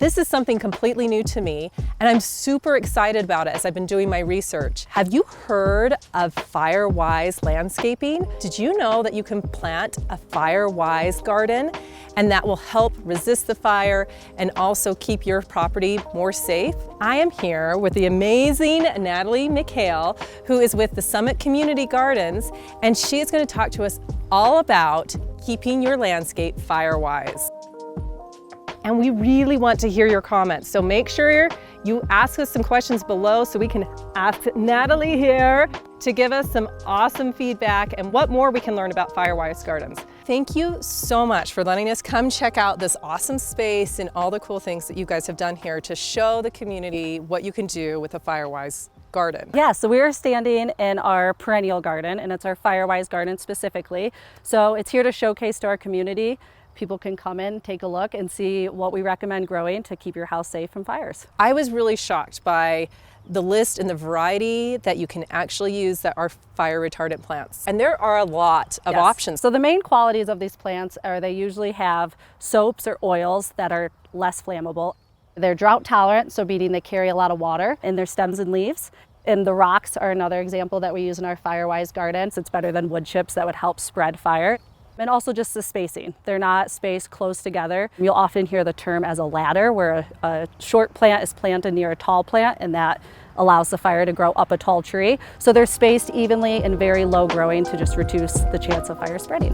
This is something completely new to me, and I'm super excited about it as I've been doing my research. Have you heard of Firewise Landscaping? Did you know that you can plant a Firewise garden and that will help resist the fire and also keep your property more safe? I am here with the amazing Natalie McHale, who is with the Summit Community Gardens, and she is going to talk to us all about keeping your landscape Firewise. And we really want to hear your comments, so make sure you ask us some questions below so we can ask Natalie here to give us some awesome feedback and what more we can learn about Firewise Gardens. Thank you so much for letting us come check out this awesome space and all the cool things that you guys have done here to show the community what you can do with a Firewise garden. Yeah, so we are standing in our perennial garden, and it's our Firewise garden specifically. So it's here to showcase to our community. People can come in, take a look, and see what we recommend growing to keep your house safe from fires. I was really shocked by the list and the variety that you can actually use that are fire retardant plants. And there are a lot of options. So the main qualities of these plants are they usually have soaps or oils that are less flammable. They're drought tolerant, so meaning they carry a lot of water in their stems and leaves. And the rocks are another example that we use in our Firewise gardens. It's better than wood chips that would help spread fire. And also just the spacing. They're not spaced close together. You'll often hear the term as a ladder, where a short plant is planted near a tall plant, and that allows the fire to grow up a tall tree. So they're spaced evenly and very low growing to just reduce the chance of fire spreading.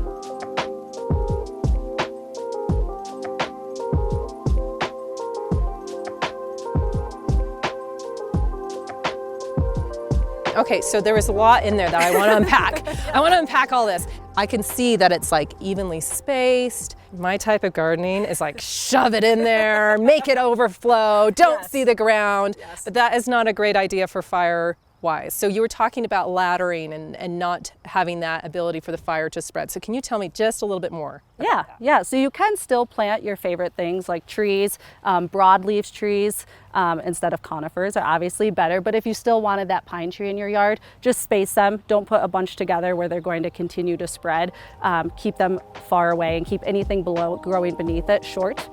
Okay, so there was a lot in there that I want to unpack. I want to unpack all this. I can see that it's like evenly spaced. My type of gardening is like shove it in there, make it overflow, don't see the ground. But that is not a great idea for Firewise. So you were talking about laddering and not having that ability for the fire to spread. So can you tell me just a little bit more? Yeah. So you can still plant your favorite things like trees, broadleaf trees instead of conifers are obviously better. But if you still wanted that pine tree in your yard, just space them. Don't put a bunch together where they're going to continue to spread. Keep them far away and keep anything below growing beneath it short.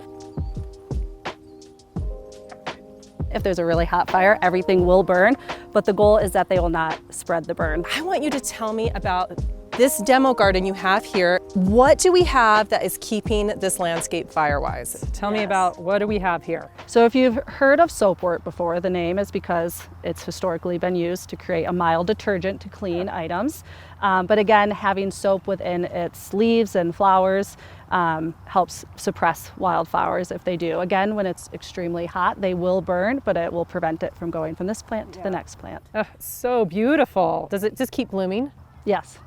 If there's a really hot fire, everything will burn, but the goal is that they will not spread the burn. I want you to tell me about this demo garden you have here. What do we have that is keeping this landscape Firewise? Tell me about what do we have here? So if you've heard of Soapwort before, the name is because it's historically been used to create a mild detergent to clean items. But again, having soap within its leaves and flowers helps suppress wildfires if they do. Again, when it's extremely hot, they will burn, but it will prevent it from going from this plant to the next plant. Oh, so beautiful. Does it just keep blooming? Yes.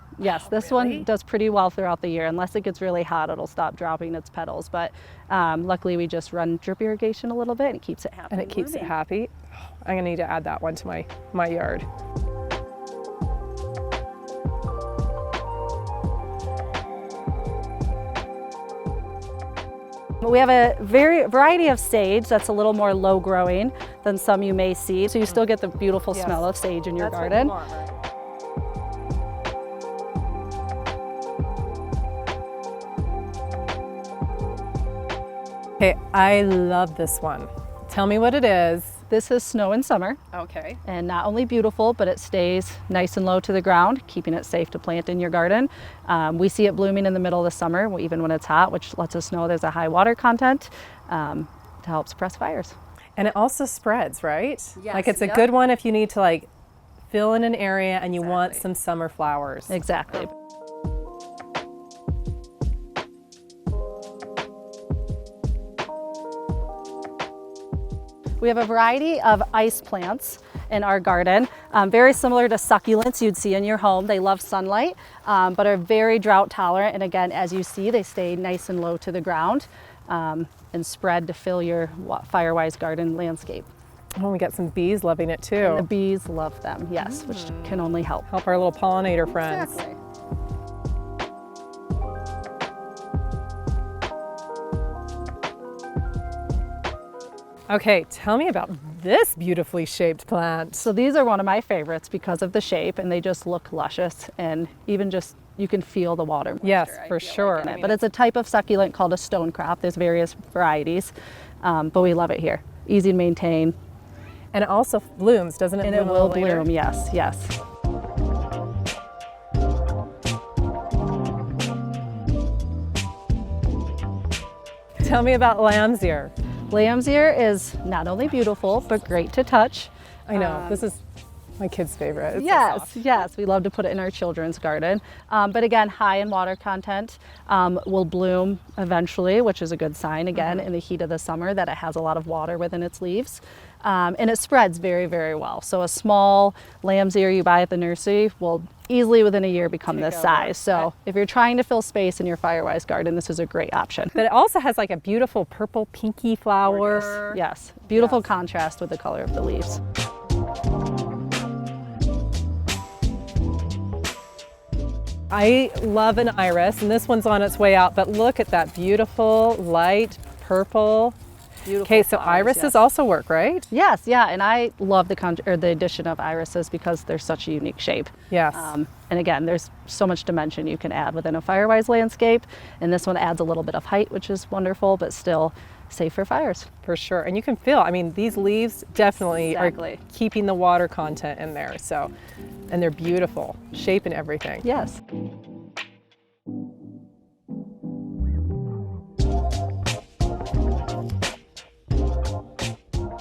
This one does pretty well throughout the year. Unless it gets really hot, it'll stop dropping its petals. But luckily, we just run drip irrigation a little bit, and it keeps it happy. And it keeps it happy. I'm gonna need to add that one to my yard. We have a variety of sage that's a little more low growing than some you may see. So you still get the beautiful smell of sage in your garden. Okay, I love this one. Tell me what it is. This is snow in summer. Okay. And not only beautiful, but it stays nice and low to the ground, keeping it safe to plant in your garden. We see it blooming in the middle of the summer, even when it's hot, which lets us know there's a high water content to help suppress fires. And it also spreads, right? Yes. Like it's a good one if you need to like fill in an area and you want some summer flowers. Exactly. We have a variety of ice plants in our garden, very similar to succulents you'd see in your home. They love sunlight, but are very drought tolerant. And again, as you see, they stay nice and low to the ground and spread to fill your Firewise garden landscape. Oh, we got some bees loving it too. And the bees love them, yes, which can only help. Help our little pollinator friends. Exactly. Okay, tell me about this beautifully shaped plant. So these are one of my favorites because of the shape, and they just look luscious, and even just you can feel the water moisture. Yes, for sure. But it's a type of succulent called a stonecrop. There's various varieties. but we love it here. Easy to maintain. And it also blooms, doesn't it? And it will bloom, yes, yes. Tell me about lamb's ear. Lamb's ear is not only beautiful, but great to touch. I know, this is my kid's favorite. It's so Yes, soft. yes, we love to put it in our children's garden. But again, high in water content, will bloom eventually, which is a good sign, again, in the heat of the summer, that it has a lot of water within its leaves. And it spreads very, very well. So a small lamb's ear you buy at the nursery will easily within a year become this size. So if you're trying to fill space in your Firewise garden, this is a great option. But it also has like a beautiful purple pinky flower. Yes, beautiful contrast with the color of the leaves. I love an iris, and this one's on its way out, but look at that beautiful light purple. Beautiful Okay, so flowers, irises yes. also work, right? Yes, yeah, and I love the addition of irises because they're such a unique shape. Yes. And again, there's so much dimension you can add within a Firewise landscape, and this one adds a little bit of height, which is wonderful, but still safe for fires. For sure, and you can feel, I mean, these leaves definitely Exactly. are keeping the water content in there, so, and they're beautiful, shape and everything. Yes.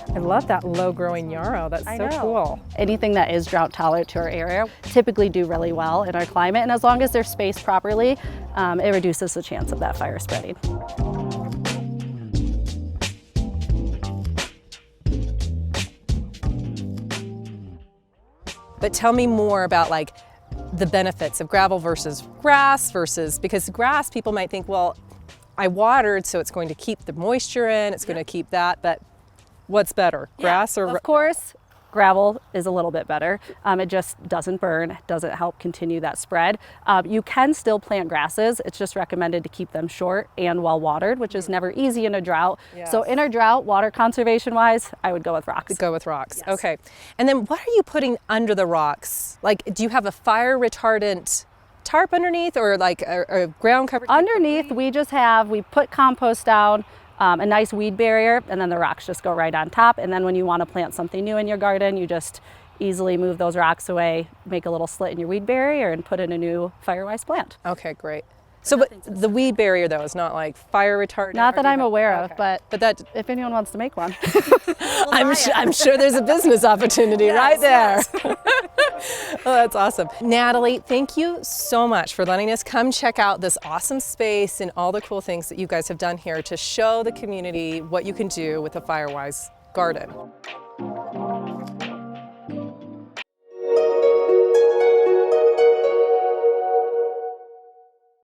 I love that low-growing yarrow, that's I so know. cool. Anything that is drought tolerant to our area typically do really well in our climate, and as long as they're spaced properly, it reduces the chance of that fire spreading. But tell me more about like the benefits of gravel versus grass because grass, people might think, well, I watered, so it's going to keep the moisture in, it's going to keep that, but what's better, grass or? Of course, gravel is a little bit better. It just doesn't burn, doesn't help continue that spread. You can still plant grasses. It's just recommended to keep them short and well watered, which is never easy in a drought. Yes. So in a drought, water conservation wise, I would go with rocks. Go with rocks. Yes. Okay. And then what are you putting under the rocks? Like, do you have a fire retardant tarp underneath or like a ground cover? Underneath, we put compost down, a nice weed barrier, and then the rocks just go right on top. And then when you want to plant something new in your garden, you just easily move those rocks away, make a little slit in your weed barrier, and put in a new Firewise plant. Okay, great. So, but the weed barrier though is not like fire retardant? Not or that do you I'm have- aware okay. of, but that if anyone wants to make one. I'm sure there's a business opportunity right there. Oh, that's awesome. Natalie, thank you so much for letting us come check out this awesome space and all the cool things that you guys have done here to show the community what you can do with a Firewise garden.